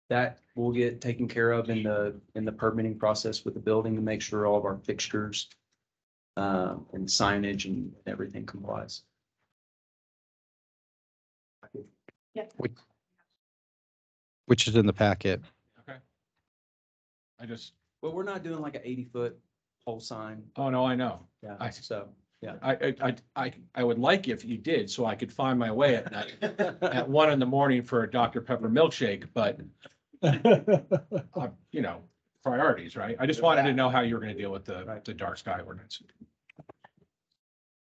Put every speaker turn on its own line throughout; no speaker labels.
that will get taken care of in the permitting process with the building to make sure all of our fixtures and signage and everything complies.
Yeah.
Which is in the packet.
Okay.
But we're not doing like an 80-foot pole sign.
Oh, no, I know.
Yeah. So, yeah.
I would like if you did, so I could find my way at night at 1 a.m. for a Dr. Pepper milkshake, but you know, priorities, right? I just wanted to know how you were going to deal with the dark sky ordinance.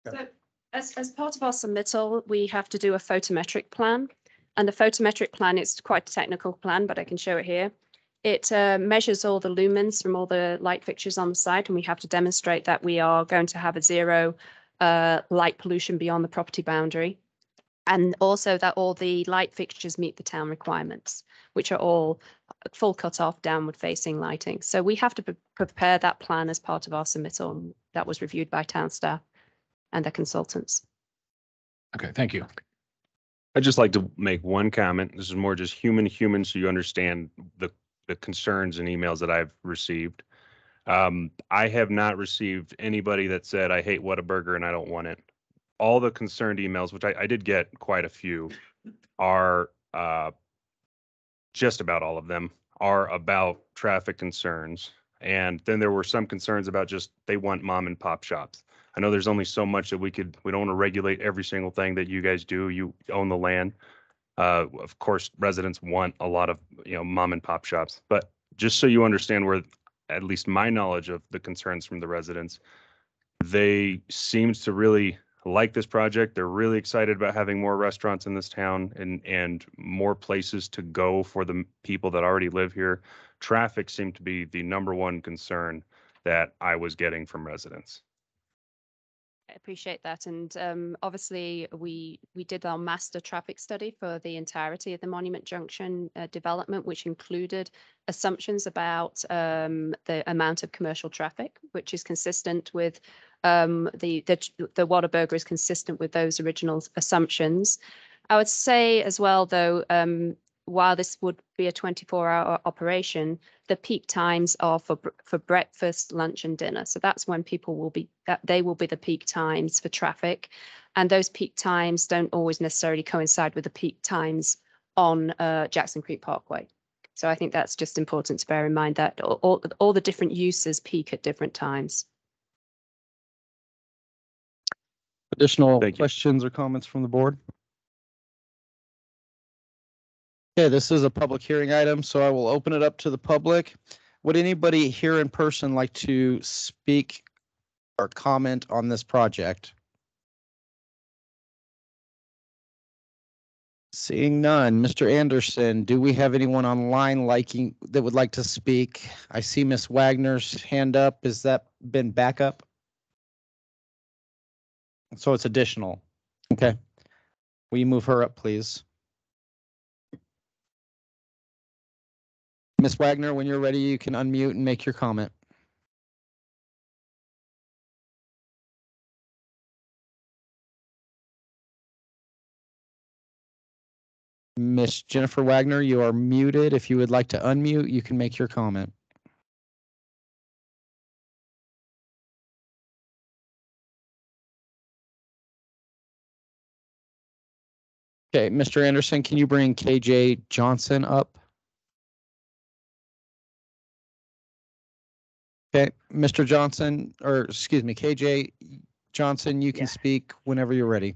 So as part of our submittal, we have to do a photometric plan. And the photometric plan is quite a technical plan, but I can show it here. It measures all the lumens from all the light fixtures on the site, and we have to demonstrate that we are going to have a zero light pollution beyond the property boundary. And also that all the light fixtures meet the town requirements, which are all full cut-off downward facing lighting. So we have to prepare that plan as part of our submittal, and that was reviewed by town staff and their consultants.
Okay, thank you.
I'd just like to make one comment. This is more just human, so you understand the concerns and emails that I've received. I have not received anybody that said, I hate Whataburger and I don't want it. All the concerned emails, which I did get quite a few, are just about all of them are about traffic concerns. And then there were some concerns about just they want mom and pop shops. I know there's only so much that we don't want to regulate every single thing that you guys do. You own the land. Of course, residents want a lot of, mom and pop shops, but just so you understand where at least my knowledge of the concerns from the residents, they seem to really like this project. They're really excited about having more restaurants in this town and more places to go for the people that already live here. Traffic seemed to be the number one concern that I was getting from residents.
I appreciate that. And obviously, we did our master traffic study for the entirety of the Monument Junction development, which included assumptions about the amount of commercial traffic, which is consistent with the Whataburger is consistent with those original assumptions. I would say as well, though, while this would be a 24-hour operation, the peak times are for breakfast, lunch, and dinner. So that's when people will be, they will be the peak times for traffic. And those peak times don't always necessarily coincide with the peak times on Jackson Creek Parkway. So I think that's just important to bear in mind that all the different uses peak at different times.
Additional questions or comments from the board? Okay, this is a public hearing item, so I will open it up to the public. Would anybody here in person like to speak or comment on this project? Seeing none, Mr. Anderson, do we have anyone online that would like to speak? I see Miss Wagner's hand up. Has that been back up? So it's additional. Okay. Will you move her up, please? Ms. Wagner, when you're ready, you can unmute and make your comment. Miss Jennifer Wagner, you are muted. If you would like to unmute, you can make your comment. Okay, Mr. Anderson, can you bring KJ Johnson up? Okay, Mr. Johnson, or excuse me, KJ Johnson, you can speak whenever you're ready.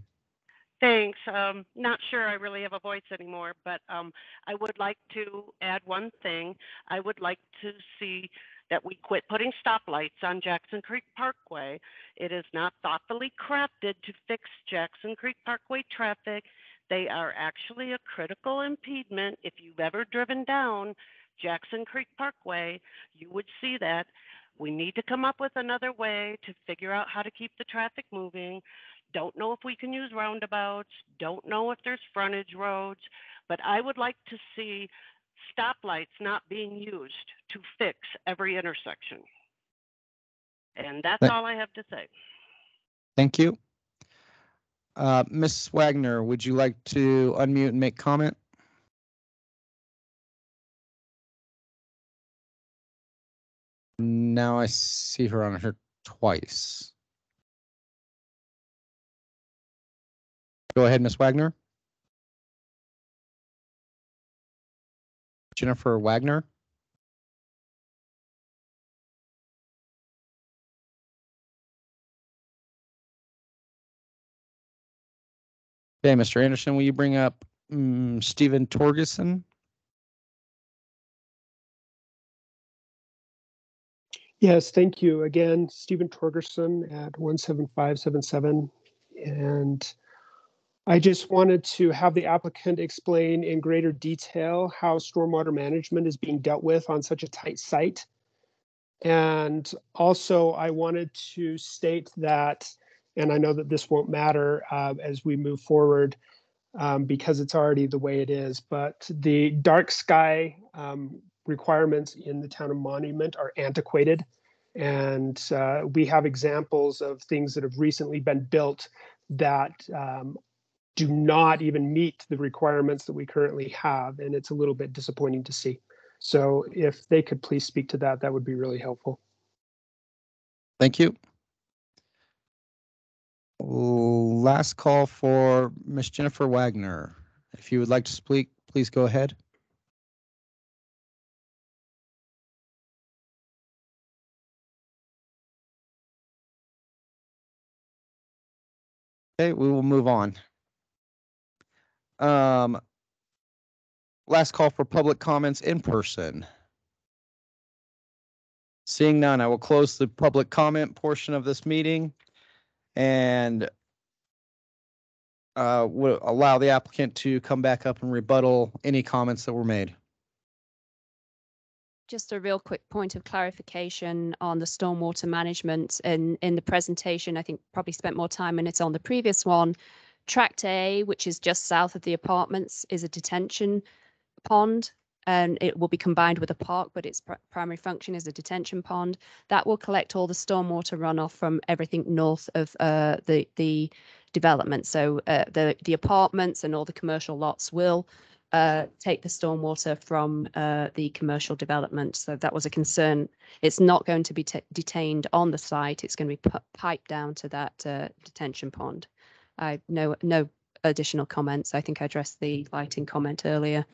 Thanks. Not sure I really have a voice anymore, but I would like to add one thing. I would like to see that we quit putting stoplights on Jackson Creek Parkway. It is not thoughtfully crafted to fix Jackson Creek Parkway traffic. They are actually a critical impediment. If you've ever driven down Jackson Creek Parkway, you would see that. We need to come up with another way to figure out how to keep the traffic moving. Don't know if we can use roundabouts, don't know if there's frontage roads, but I would like to see stoplights not being used to fix every intersection. And that's all I have to say.
Thank you. Ms. Wagner, would you like to unmute and make comment? Now I see her on here twice. Go ahead, Ms. Wagner. Jennifer Wagner. Okay, Mr. Anderson, will you bring up Stephen Torgerson?
Yes, thank you. Again, Stephen Torgerson at 17577. And I just wanted to have the applicant explain in greater detail how stormwater management is being dealt with on such a tight site. And also I wanted to state that, and I know that this won't matter as we move forward because it's already the way it is, but the dark sky requirements in the town of Monument are antiquated. And we have examples of things that have recently been built that do not even meet the requirements that we currently have. And it's a little bit disappointing to see. So if they could please speak to that, that would be really helpful.
Thank you. Last call for Miss Jennifer Wagner. If you would like to speak, please go ahead. Okay, we will move on. Last call for public comments in person. Seeing none, I will close the public comment portion of this meeting and will allow the applicant to come back up and rebuttal any comments that were made.
Just a real quick point of clarification on the stormwater management. In the presentation, I think probably spent more time and it's on the previous one. Tract A, which is just south of the apartments, is a detention pond, and it will be combined with a park, but its primary function is a detention pond. That will collect all the stormwater runoff from everything north of the development. So the apartments and all the commercial lots will take the stormwater from the commercial development. So that was a concern. It's not going to be detained on the site. It's going to be piped down to that detention pond. No additional comments. I think I addressed the lighting comment earlier,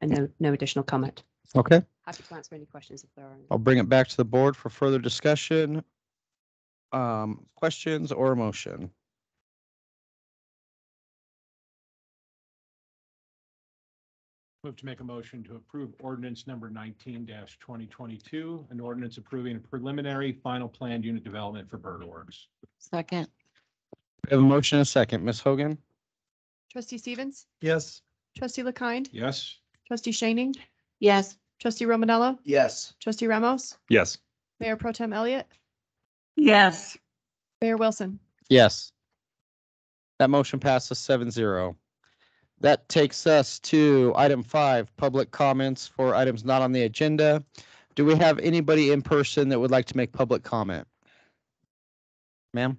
and no additional comment.
Okay.
Happy to answer any questions if there are any.
I'll bring it back to the board for further discussion. Questions or a motion?
Move to make a motion to approve ordinance number 19-2022, an ordinance approving a preliminary final planned unit development for Burger Works.
Second.
We have a motion and a second. Ms. Hogan?
Trustee Stevens,
Yes.
trustee LeKind,
Yes.
trustee Shaning,
Yes.
trustee Romanello,
Yes.
trustee Ramos,
Yes.
Mayor Pro Tem Elliott,
Yes.
Mayor Wilson.
Yes. That motion passes 7-0. That takes us to item 5, public comments for items not on the agenda. Do we have anybody in person that would like to make public comment? Ma'am?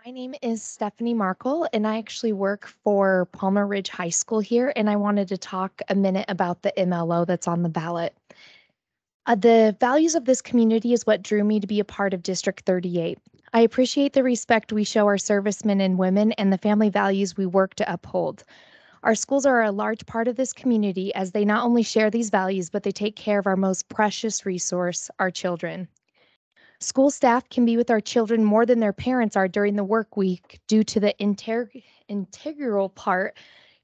My name is Stephanie Markle, and I actually work for Palmer Ridge High School here, and I wanted to talk a minute about the MLO that's on the ballot. The values of this community is what drew me to be a part of District 38. I appreciate the respect we show our servicemen and women and the family values we work to uphold. Our schools are a large part of this community as they not only share these values, but they take care of our most precious resource, our children. School staff can be with our children more than their parents are during the work week due to the integral part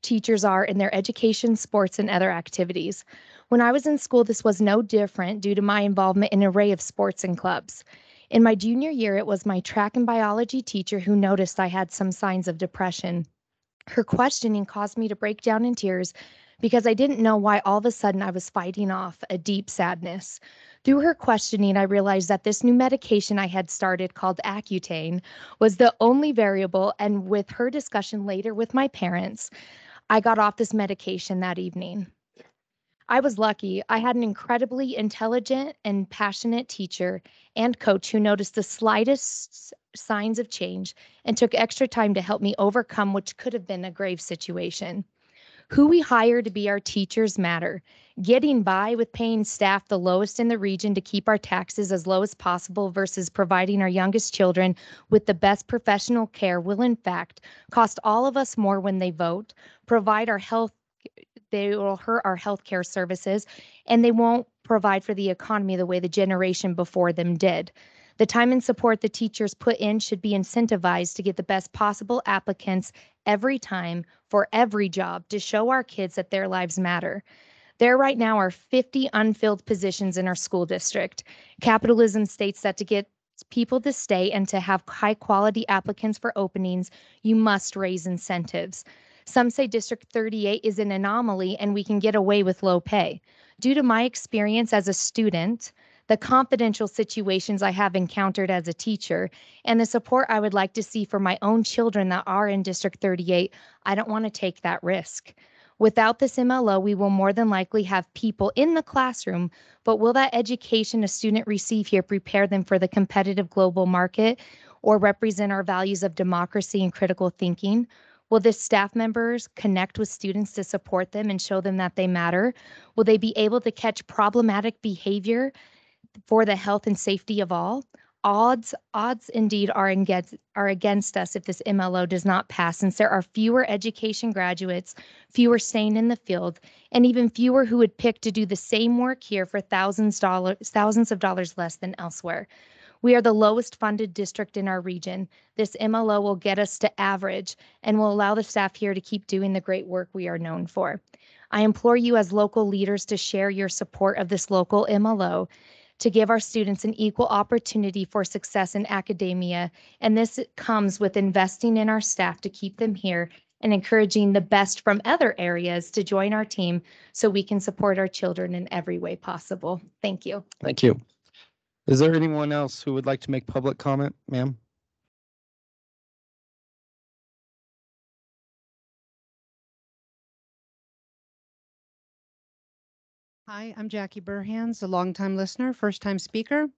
teachers are in their education, sports, and other activities. When I was in school, this was no different due to my involvement in an array of sports and clubs. In my junior year, it was my track and biology teacher who noticed I had some signs of depression. Her questioning caused me to break down in tears because I didn't know why all of a sudden I was fighting off a deep sadness. Through her questioning, I realized that this new medication I had started called Accutane was the only variable, and with her discussion later with my parents, I got off this medication that evening. I was lucky. I had an incredibly intelligent and passionate teacher and coach who noticed the slightest signs of change and took extra time to help me overcome which could have been a grave situation. Who we hire to be our teachers matter. Getting by with paying staff the lowest in the region to keep our taxes as low as possible versus providing our youngest children with the best professional care will in fact cost all of us more when they vote, provide our health they will hurt our healthcare services, and they won't provide for the economy the way the generation before them did. The time and support the teachers put in should be incentivized to get the best possible applicants every time for every job to show our kids that their lives matter. There right now are 50 unfilled positions in our school district. Capitalism states that to get people to stay and to have high quality applicants for openings, you must raise incentives. Some say District 38 is an anomaly and we can get away with low pay. Due to my experience as a student, the confidential situations I have encountered as a teacher, and the support I would like to see for my own children that are in District 38, I don't want to take that risk. Without this MLO, we will more than likely have people in the classroom, but will that education a student receive here prepare them for the competitive global market or represent our values of democracy and critical thinking? Will the staff members connect with students to support them and show them that they matter? Will they be able to catch problematic behavior for the health and safety of all? Odds indeed are against us if this MLO does not pass, since there are fewer education graduates, fewer staying in the field, and even fewer who would pick to do the same work here for thousands of dollars less than elsewhere. We are the lowest funded district in our region. This MLO will get us to average and will allow the staff here to keep doing the great work we are known for. I implore you as local leaders to share your support of this local MLO, to give our students an equal opportunity for success in academia. And this comes with investing in our staff to keep them here and encouraging the best from other areas to join our team so we can support our children in every way possible. Thank you.
Thank you. Is there anyone else who would like to make public comment, ma'am?
Hi, I'm Jackie Burhans, a longtime listener, first-time speaker.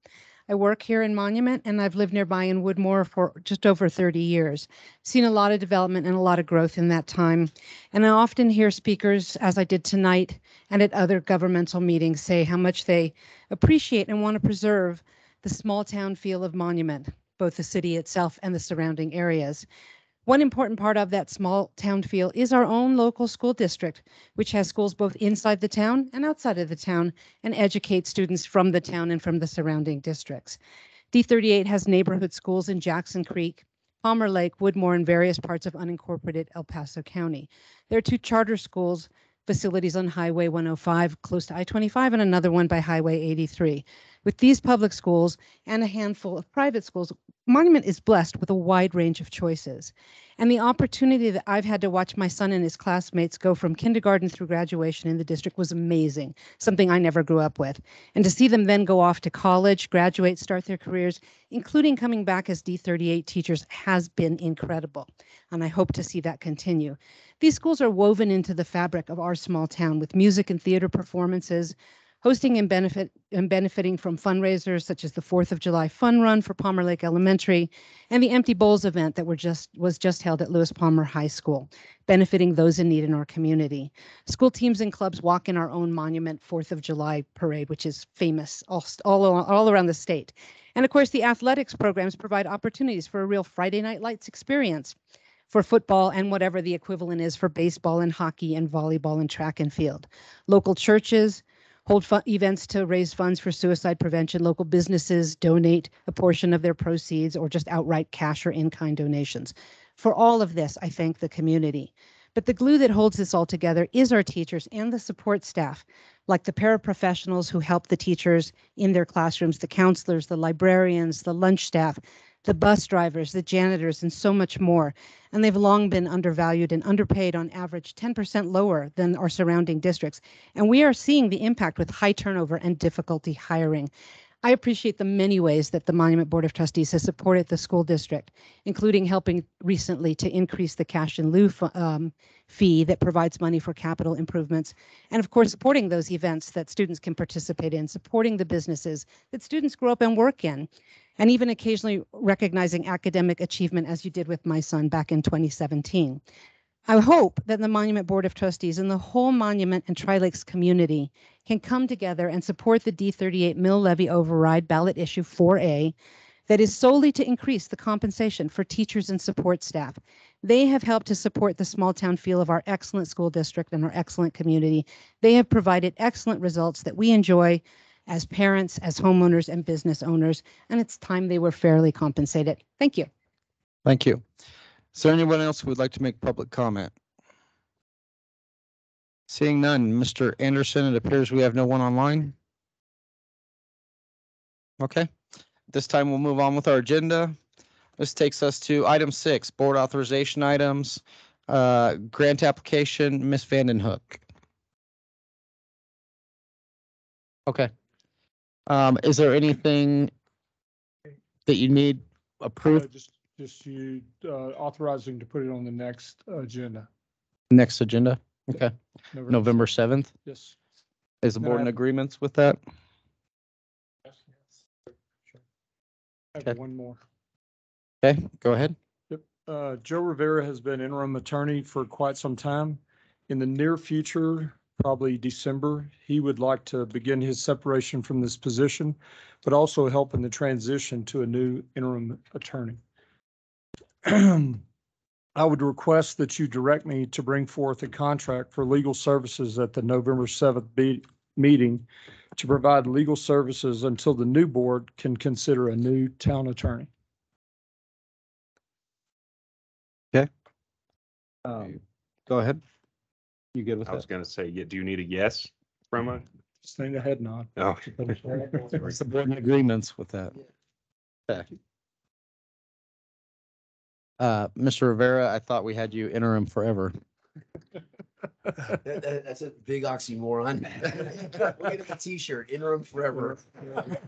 I work here in Monument, and I've lived nearby in Woodmore for just over 30 years. Seen a lot of development and a lot of growth in that time. And I often hear speakers, as I did tonight and at other governmental meetings, say how much they appreciate and want to preserve the small town feel of Monument, both the city itself and the surrounding areas. One important part of that small town feel is our own local school district, which has schools both inside the town and outside of the town and educates students from the town and from the surrounding districts. D38 has neighborhood schools in Jackson Creek, Palmer Lake, Woodmore, and various parts of unincorporated El Paso County. There are 2 charter schools facilities on Highway 105 close to I-25 and another one by Highway 83. With these public schools and a handful of private schools, Monument is blessed with a wide range of choices. And the opportunity that I've had to watch my son and his classmates go from kindergarten through graduation in the district was amazing, something I never grew up with. And to see them then go off to college, graduate, start their careers, including coming back as D38 teachers, has been incredible. And I hope to see that continue. These schools are woven into the fabric of our small town with music and theater performances, hosting and benefiting from fundraisers such as the 4th of July Fun Run for Palmer Lake Elementary and the Empty Bowls event that was just held at Lewis Palmer High School, benefiting those in need in our community. School teams and clubs walk in our own Monument 4th of July parade, which is famous all around the state. And of course, the athletics programs provide opportunities for a real Friday Night Lights experience for football and whatever the equivalent is for baseball and hockey and volleyball and track and field. Local churches hold events to raise funds for suicide prevention. Local businesses donate a portion of their proceeds or just outright cash or in-kind donations. For all of this, I thank the community. But the glue that holds this all together is our teachers and the support staff, like the paraprofessionals who help the teachers in their classrooms, the counselors, the librarians, the lunch staff, the bus drivers, the janitors, and so much more. And they've long been undervalued and underpaid, on average 10% lower than our surrounding districts. And we are seeing the impact with high turnover and difficulty hiring. I appreciate the many ways that the Monument Board of Trustees has supported the school district, including helping recently to increase the cash in lieu fee that provides money for capital improvements, and of course, supporting those events that students can participate in, supporting the businesses that students grow up and work in, and even occasionally recognizing academic achievement as you did with my son back in 2017. I hope that the Monument Board of Trustees and the whole Monument and Tri-Lakes community can come together and support the D38 mill levy override ballot issue 4A that is solely to increase the compensation for teachers and support staff. They have helped to support the small town feel of our excellent school district and our excellent community. They have provided excellent results that we enjoy as parents, as homeowners, and business owners, and it's time they were fairly compensated. Thank you.
Thank you. Is there anyone else who would like to make public comment? Seeing none, Mr. Anderson, it appears we have no one online. Okay, this time we'll move on with our agenda. This takes us to item 6, board authorization items, grant application, Ms. Vandenhoek. Okay. Is there anything that you need approved?
Just you authorizing to put it on the next agenda.
Next agenda? Okay. November 7th?
Yes.
Is the board in agreements with that?
Yes. Sure. I have
Okay.
one more.
Okay, go ahead.
Yep. Joe Rivera has been interim attorney for quite some time. In the near future, probably December, he would like to begin his separation from this position, but also help in the transition to a new interim attorney. I would request that you direct me to bring forth a contract for legal services at the November 7th meeting to provide legal services until the new board can consider a new town attorney.
Okay. Go ahead. You good with
I was
that?
gonna say, yeah, do you need a yes from a?
Just need a head nod.
Oh.
Is the board in agreements with that? Okay. Mr. Rivera, I thought we had you interim forever.
That's a big oxymoron. We'll get a t-shirt, interim forever.
Appreciate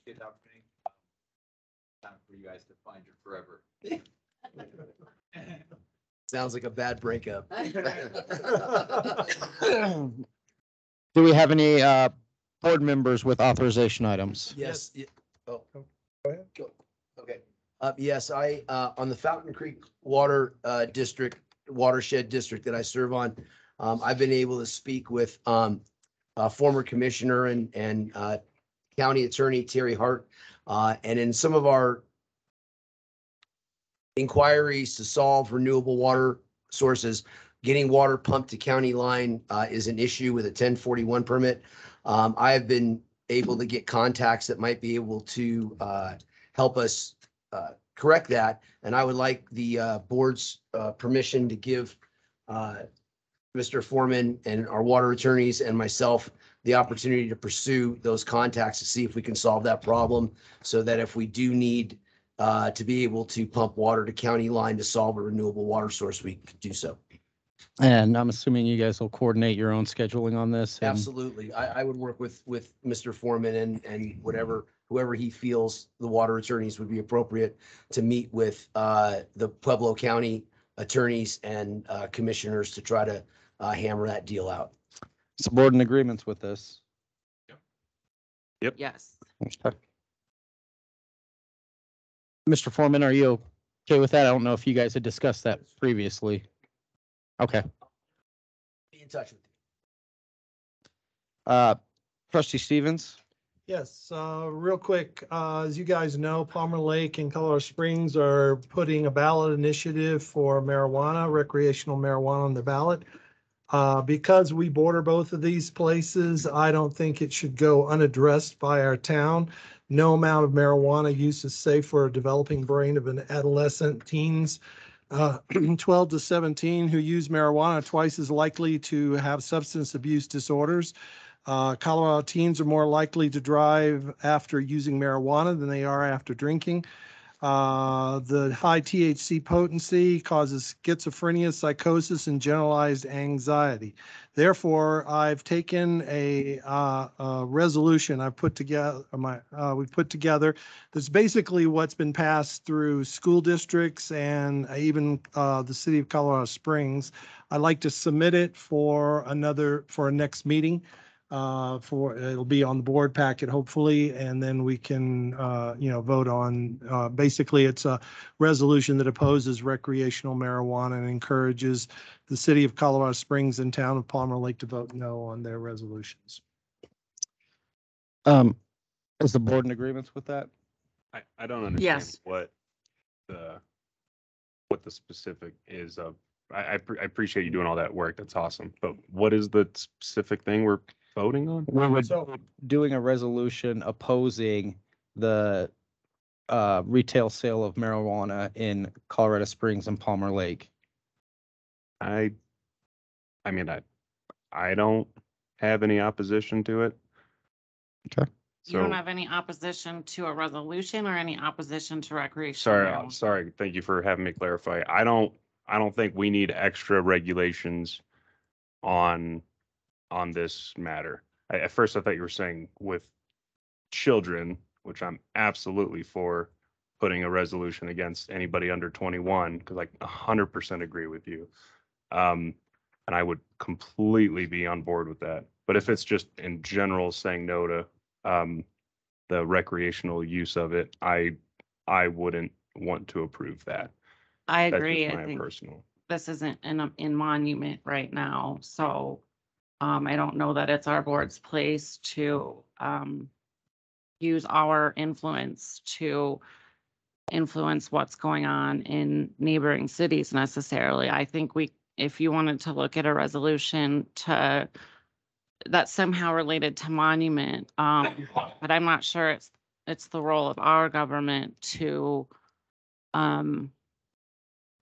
the opportunity. Time for you guys to find your forever.
Sounds like a bad breakup.
Do we have any board members with authorization items?
Yes. Oh, go ahead. Go. Okay. Yes, I on the Fountain Creek Water District, watershed district that I serve on, I've been able to speak with a former commissioner and county attorney Terry Hart, and in some of our inquiries to solve renewable water sources, getting water pumped to county line is an issue with a 1041 permit. I have been able to get contacts that might be able to help us correct that. And I would like the board's permission to give Mr. Foreman and our water attorneys and myself the opportunity to pursue those contacts to see if we can solve that problem, so that if we do need to be able to pump water to county line to solve a renewable water source, we could do so.
And I'm assuming you guys will coordinate your own scheduling on this. And
Absolutely. I would work with Mr. Foreman and whoever he feels the water attorneys would be appropriate to meet with the Pueblo County attorneys and commissioners to try to hammer that deal out.
is the board in agreements with this?
Yep.
Yes.
Okay. Mr. Foreman, are you okay with that? I don't know if you guys had discussed that previously. Okay.
Be in touch with you.
Trustee Stevens?
Yes, real quick, as you guys know, Palmer Lake and Colorado Springs are putting a ballot initiative for marijuana, recreational marijuana on the ballot. Because we border both of these places, I don't think it should go unaddressed by our town. No amount of marijuana use is safe for a developing brain of an adolescent, teens, 12 to 17 who use marijuana are twice as likely to have substance abuse disorders. Colorado teens are more likely to drive after using marijuana than they are after drinking. The high THC potency causes schizophrenia, psychosis, and generalized anxiety. Therefore, I've taken a resolution I've put together, we've put together that's basically what's been passed through school districts and even the city of Colorado Springs. I'd like to submit it for a next meeting. It'll be on the board packet hopefully, and then we can vote on, basically it's a resolution that opposes recreational marijuana and encourages the city of Colorado Springs and town of Palmer Lake to vote no on their resolutions.
Is the board in agreement with that?
I don't understand
Yes.
what the specific is of. I appreciate you doing all that work. That's awesome. But what is the specific thing we're voting on?
We would
So-
doing a resolution opposing the retail sale of marijuana in Colorado Springs and Palmer Lake.
I don't have any opposition to it.
Okay.
You don't
So,
have any opposition to a resolution or any opposition to recreational marijuana?
sorry. Thank you for having me clarify. I don't think we need extra regulations on this matter. At first I thought you were saying with children, which I'm absolutely for putting a resolution against anybody under 21, because I 100% agree with you. And I would completely be on board with that. But if it's just in general saying no to the recreational use of it, I wouldn't want to approve that.
I
That's
agree.
just
I
my
think
personal.
this isn't in Monument right now, so I don't know that it's our board's place to use our influence to influence what's going on in neighboring cities necessarily. I think if you wanted to look at a resolution that's somehow related to Monument, but I'm not sure it's the role of our government to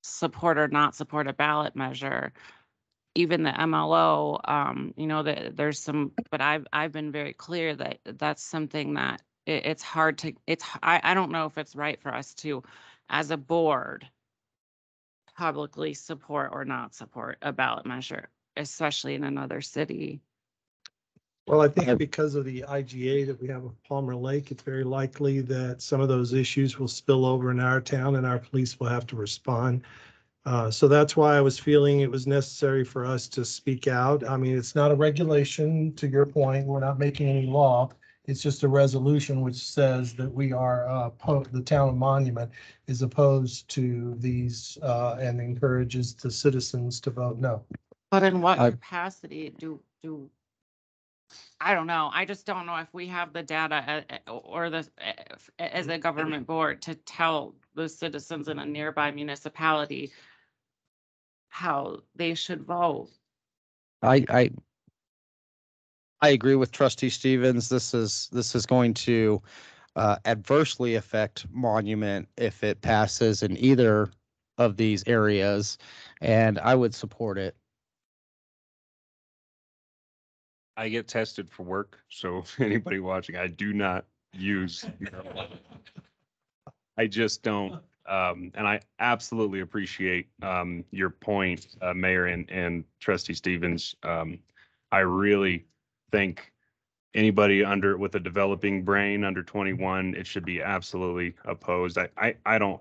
support or not support a ballot measure. Even the MLO, that there's some, but I've been very clear that that's something that it's hard to, I don't know if it's right for us to, as a board, publicly support or not support a ballot measure, especially in another city.
Well, I think because of the IGA that we have of Palmer Lake, it's very likely that some of those issues will spill over in our town and our police will have to respond. So that's why I was feeling it was necessary for us to speak out. I mean, it's not a regulation, to your point. We're not making any law. It's just a resolution which says that we are, the town of Monument is opposed to these and encourages the citizens to vote no.
But in what capacity do I don't know. I just don't know if we have the data or as a government board to tell the citizens in a nearby municipality how they should vote.
I agree with Trustee Stevens. This is going to adversely affect Monument if it passes in either of these areas, and I would support it.
I get tested for work, so anybody watching, I do not use marijuana. I just don't. And I absolutely appreciate your point, Mayor and Trustee Stevens. I really think anybody with a developing brain under 21, it should be absolutely opposed. I don't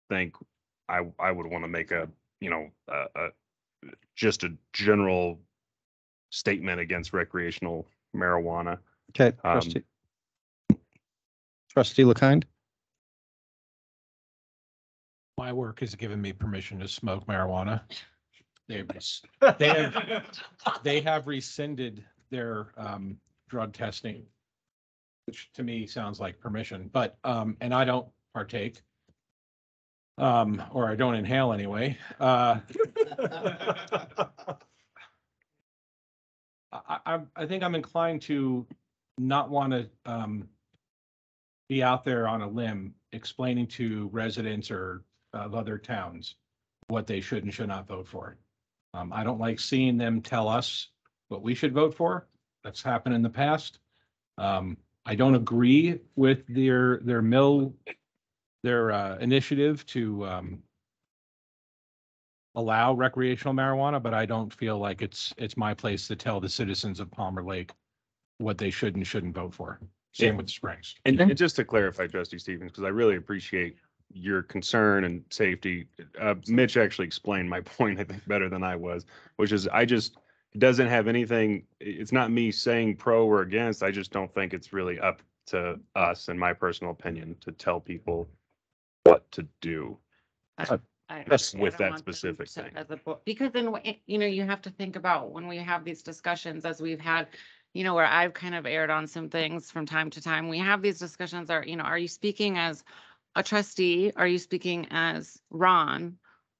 think I would want to make just a general statement against recreational marijuana.
Okay, Trustee LeKind.
My work has given me permission to smoke marijuana. They have rescinded their drug testing, which to me sounds like permission, but and I don't partake. Or I don't inhale anyway. I think I'm inclined to not want to be out there on a limb explaining to residents or of other towns what they should and should not vote for. I don't like seeing them tell us what we should vote for. That's happened in the past. I don't agree with their mill their initiative to allow recreational marijuana, but I don't feel like it's my place to tell the citizens of Palmer Lake what they should and shouldn't vote for. Same
Yeah.
with the Springs.
And just to clarify, Trustee Stevens, because I really appreciate your concern and safety. Mitch actually explained my point, I think, better than I was, which is it doesn't have anything, it's not me saying pro or against. I just don't think it's really up to us, in my personal opinion, to tell people what to do.
Yes,
I
with
don't
that
want them
specific
to-
thing.
As a, because then, you have to think about when we have these discussions, as we've had, where I've kind of aired on some things from time to time. We have these discussions, are you speaking as a trustee? Are you speaking as Ron?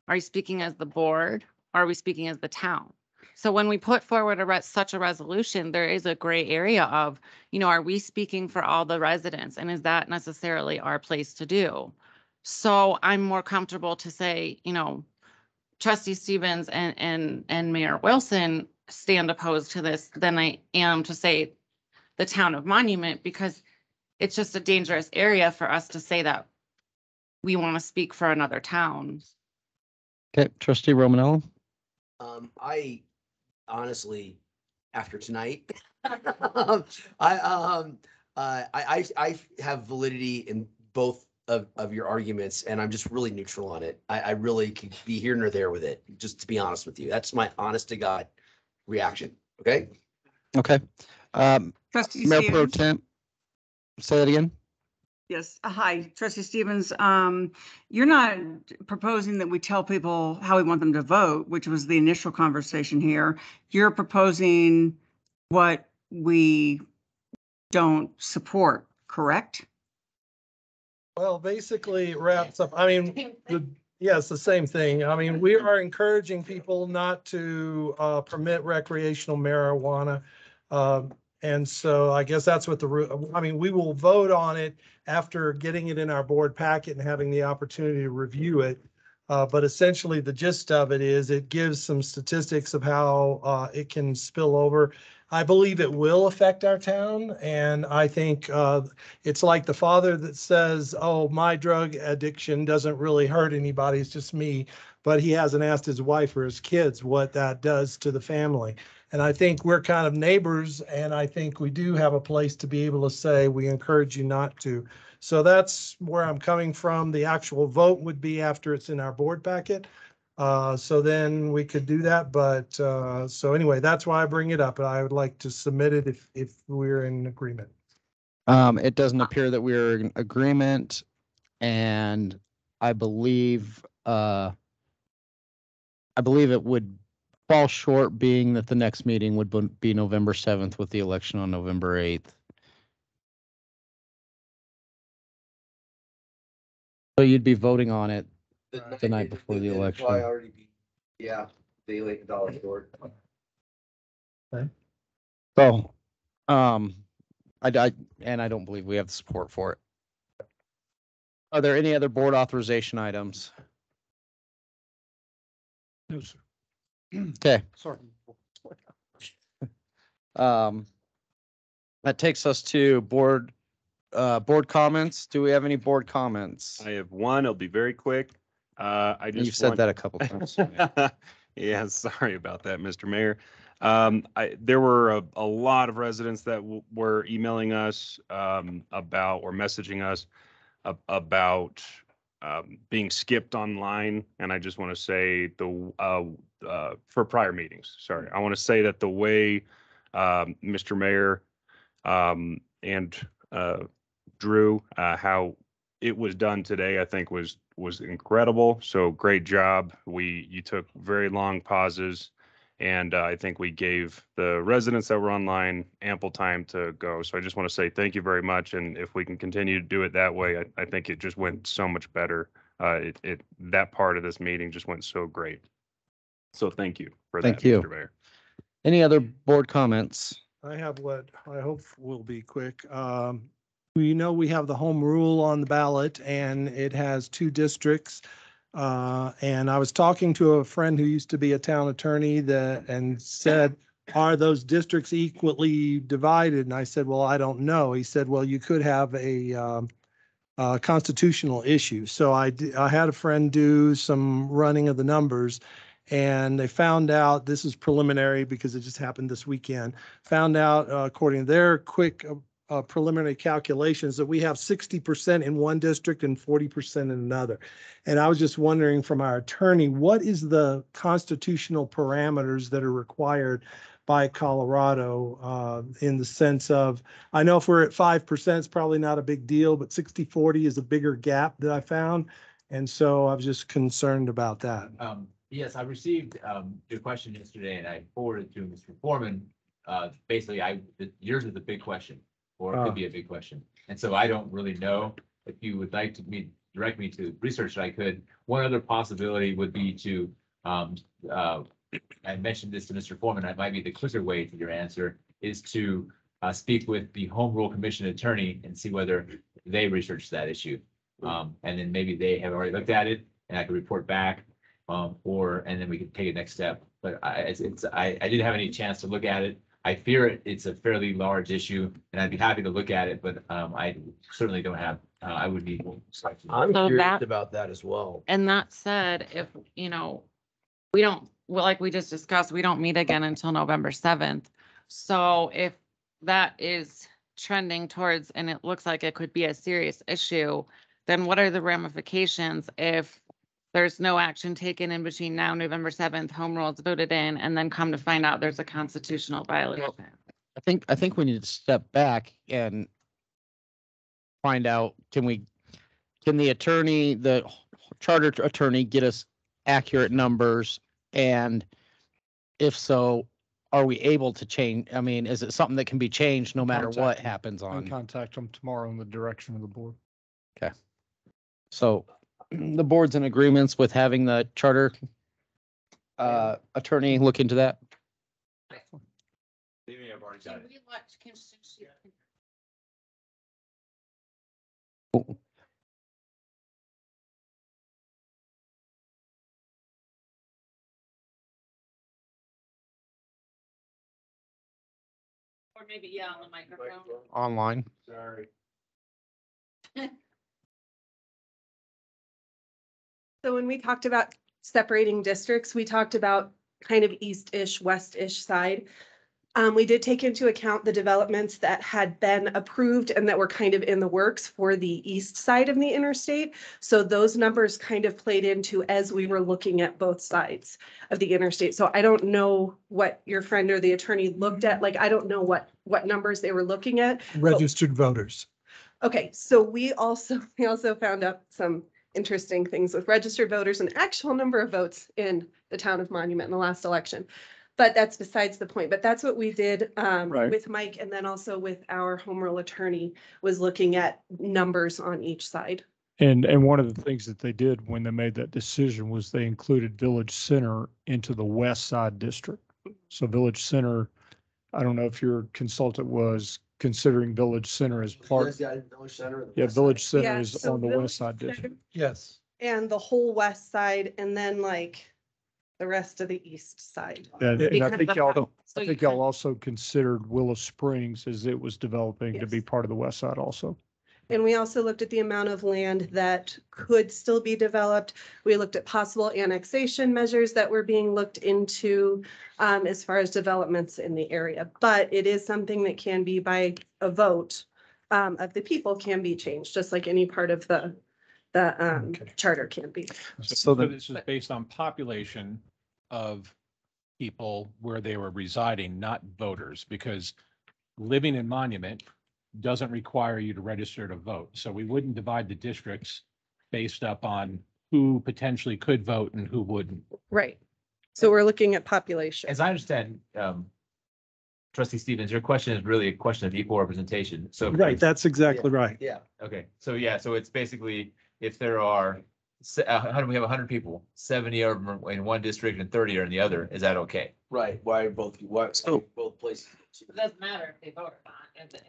Are you speaking as the board? Are we speaking as the town? So when we put forward such a resolution, there is a gray area of, are we speaking for all the residents? And is that necessarily our place to do? So I'm more comfortable to say, Trustee Stevens and Mayor Wilson stand opposed to this than I am to say the town of Monument, because it's just a dangerous area for us to say that we want to speak for another town.
Okay, Trustee Romanello.
I honestly, after tonight, I have validity in both of your arguments, and I'm just really neutral on it. I really could be here nor there with it, just to be honest with you. That's my honest to God reaction. Okay.
Okay.
Trustee
Mayor Pro
Stevens?
Temp, say that again.
Yes. Hi, Trustee Stevens. You're not proposing that we tell people how we want them to vote, which was the initial conversation here. You're proposing what we don't support, correct?
Well, basically it wraps up, I mean, yes, the same thing. I mean, we are encouraging people not to permit recreational marijuana. And so I guess that's what I mean, we will vote on it after getting it in our board packet and having the opportunity to review it. But essentially the gist of it is it gives some statistics of how it can spill over. I believe it will affect our town. And I think it's like the father that says, oh, my drug addiction doesn't really hurt anybody. It's just me. But he hasn't asked his wife or his kids what that does to the family. And I think we're kind of neighbors, and I think we do have a place to be able to say, we encourage you not to. So that's where I'm coming from. The actual vote would be after it's in our board packet. So then we could do that. But so anyway, that's why I bring it up. I would like to submit it if we're in agreement.
It doesn't appear that we're in agreement, and I believe it would fall short, being that the next meeting would be November 7th with the election on November 8th. So you'd be voting on it the night before the election.
Yeah, they like $1 short.
Okay.
So, I don't believe we have the support for it. Are there any other board authorization items?
No, sir.
Okay.
Sorry.
That takes us to board comments. Do we have any board comments?
I have one. It'll be very quick.
You've said that a couple times.
Yeah, sorry about that, Mr. Mayor. There were a lot of residents that were emailing us about, or messaging us about being skipped online. And I just want to say for prior meetings, sorry, I want to say that the way Mr. Mayor and Drew, how it was done today, I think was incredible. So great job. You took very long pauses, and I think we gave the residents that were online ample time to go. So I just want to say thank you very much. And if we can continue to do it that way, I think it just went so much better. That part of this meeting just went so great. So thank you for that, Mr. Mayor.
Any other board comments?
I have what I hope will be quick. We know we have the home rule on the ballot, and it has 2 districts. And I was talking to a friend who used to be a town attorney and said, are those districts equally divided? And I said, well, I don't know. He said, well, you could have a constitutional issue. So I had a friend do some running of the numbers, and they found out, this is preliminary because it just happened this weekend, found out according to their quick preliminary calculations that we have 60% in one district and 40% in another. And I was just wondering from our attorney, what is the constitutional parameters that are required by Colorado in the sense of, I know if we're at 5%, it's probably not a big deal, but 60-40 is a bigger gap that I found. And so I was just concerned about that.
Yes, I received your question yesterday and I forwarded to Mr. Foreman. Basically, yours is a big question, or it could be a big question. And so I don't really know. If you would like to direct me to research that I could. One other possibility would be to, I mentioned this to Mr. Foreman, that might be the quicker way to your answer, is to speak with the Home Rule Commission attorney and see whether they researched that issue. And then maybe they have already looked at it and I could report back, and then we could take a next step. But I didn't have any chance to look at it. I fear it's a fairly large issue and I'd be happy to look at it, but I certainly don't have, I would be.
I'm
So
curious
that-
about that as well.
And that said, if, we don't, well, like we just discussed, we don't meet again until November 7th. So if that is trending towards, and it looks like it could be a serious issue, then what are the ramifications if there's no action taken in between now, November 7th, home rule is voted in, and then come to find out there's a constitutional violation?
I think we need to step back and find out, can the attorney, the charter attorney, get us accurate numbers? And if so, are we able to change? I mean, is it something that can be changed no matter what happens
I'll
on?
contact them tomorrow in the direction of the board.
Okay. So the board's in agreements with having the charter attorney look into that?
Maybe I've already got it.
Or maybe, yeah, on the microphone.
Online.
Sorry.
So when we talked about separating districts, we talked about kind of east-ish, west-ish side. We did take into account the developments that had been approved and that were kind of in the works for the east side of the interstate. So those numbers kind of played into as we were looking at both sides of the interstate. So I don't know what your friend or the attorney looked at. Like, I don't know what numbers they were looking at.
Registered voters.
Okay, so we also found out some interesting things with registered voters and actual number of votes in the town of Monument in the last election. But that's besides the point. But that's what we did with Mike, and then also with our home rule attorney, was looking at numbers on each side.
And one of the things that they did when they made that decision was they included Village Center into the West Side District. So Village Center, I don't know if your consultant was considering Village Center as part. Yeah, Village Center
Yeah,
is
so
on the
Village
West Side
Center-
District.
Yes.
And the whole west side, and then like the rest of the east side.
And I
Because
think
the
y'all,
fact- so
I
you
think y'all
can-
also considered Willow Springs as it was developing to be
Yes.
part of the West Side also.
And we also looked at the amount of land that could still be developed. We looked at possible annexation measures that were being looked into as far as developments in the area. But it is something that can be by a vote of the people can be changed, just like any part of the charter can be.
So this is based on population of people where they were residing, not voters, because living in Monument doesn't require you to register to vote. So we wouldn't divide the districts based up on who potentially could vote and who wouldn't.
Right. So we're looking at population.
As I understand, Trustee Stevens, your question is really a question of equal representation. So.
Right, that's exactly right.
Yeah.
Okay, so yeah, so it's basically if there are, we have 100 people, 70 of them are in one district and 30 are in the other, is that okay?
Right. Why both places?
It doesn't matter if they vote or not.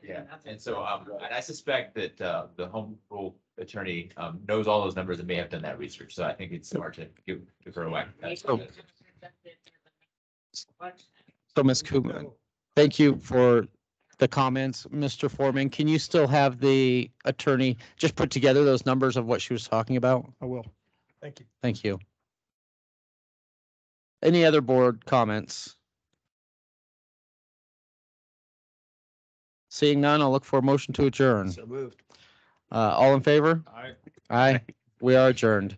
Yeah, and so, and I suspect that, the home rule attorney, knows all those numbers and may have done that research, so I think it's smart to give her a whack.
So, Ms. Kuma, thank you for the comments. Mr. Foreman, can you still have the attorney just put together those numbers of what she was talking about?
I will. Thank you.
Thank you. Any other board comments? Seeing none, I'll look for a motion to adjourn.
So moved.
All in favor?
Aye.
Aye. We are adjourned.